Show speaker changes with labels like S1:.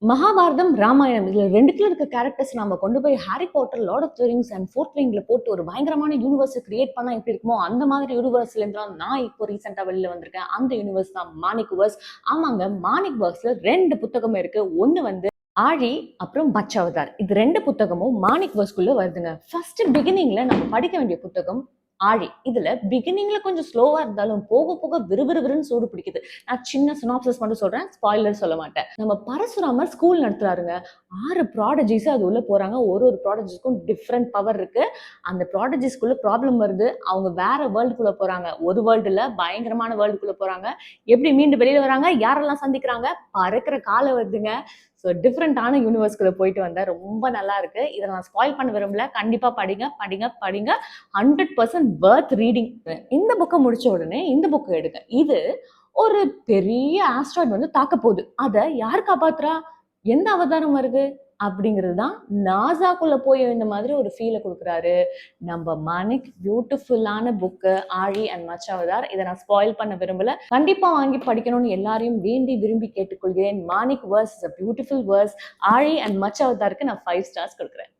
S1: மகாபாரதம், ராமாயணம் இதுல 2த்துல இருக்க கேரக்டர்ஸ் நம்ம கொண்டு போய் Harry Potter, Lord of the Rings and fourth ரிங்ல போட்டு ஒரு பயங்கரமான யூனிவர்ஸ் கிரியேட் பண்ணா எப்படி இருக்குமோ அந்த மாதிரி யூனிவர்ஸ்ல இருந்து நான் இப்போ ரீசெண்டா வெளியில வந்திருக்கேன். அந்த யூனிவர்ஸ் தான் மானிக்வர்ஸ். ஆமாங்க, மானிக்வர்ஸ்ல 2 புத்தகம் இருக்கு. ஒன்னு வந்து ஆழி, அப்புறம் பச்சாவதார். இது 2 புத்தகமும் மானிக்வர்ஸ்குள்ள வருதுங்க. ஃபர்ஸ்ட் பிகினிங்ல நம்ம படிக்க வேண்டிய புத்தகம் ஆழி. இதுல பிகினிங்ல கொஞ்சம் ஸ்லோவா இருந்தாலும் போக போக விறுவிறுன்னு சூடு பிடிக்குது. நான் சின்ன சினாப்சிஸ் மட்டும் சொல்றேன், ஸ்பாயிலர் சொல்ல மாட்டேன். நம்ம பரசுராமர் ஸ்கூல் நடத்துறாருங்க. 6 ப்ராடஜிஸ் அது உள்ள போறாங்க. ஒரு ப்ராடஜிஸ்க்கும் டிஃப்ரெண்ட் பவர் இருக்கு. அந்த ப்ராடஜிஸ்குள்ள ப்ராப்ளம் வருது. அவங்க வேற வேர்ல்டுக்குள்ள போறாங்க. ஒரு வேர்ல்டுல பயங்கரமான வேர்ல்டுக்குள்ள போறாங்க. எப்படி மீண்டு வெளியில வராங்க, யாரெல்லாம் சந்திக்கிறாங்க, பறக்கிற காலை வருதுங்க. ஸோ டிஃப்ரெண்டான யூனிவர்ஸ்குள்ள போயிட்டு வந்தேன். ரொம்ப நல்லா இருக்கு. இதை நான் ஸ்பாயில் பண்ண விரும்பல. கண்டிப்பா படிங்க படிங்க படிங்க. 100% வர்த் ரீடிங். இந்த புக்கை முடிச்ச உடனே இந்த புக்கை எடுங்க. இது ஒரு பெரிய ஆஸ்ட்ராய்டு வந்து தாக்க போகுது. அதை யார் காப்பாத்துறா, எந்த அவதாரம் வருது அப்படிங்கிறது தான் நாசாக்குள்ள போய் இந்த மாதிரி ஒரு ஃபீலை கொடுக்குறாரு நம்ம மானிக். பியூட்டிஃபுல்லான புக்கு ஆழி அண்ட் மச்சாவதார். இதை நான் ஸ்பாயில் பண்ண விரும்பல. கண்டிப்பா வாங்கி படிக்கணும்னு எல்லாரையும் வேண்டி விரும்பி கேட்டுக்கொள்கிறேன். மானிக் verse is a beautiful verse. ஆழி அண்ட் மச்சாவதாருக்கு நான் 5 ஸ்டார்ஸ் கொடுக்குறேன்.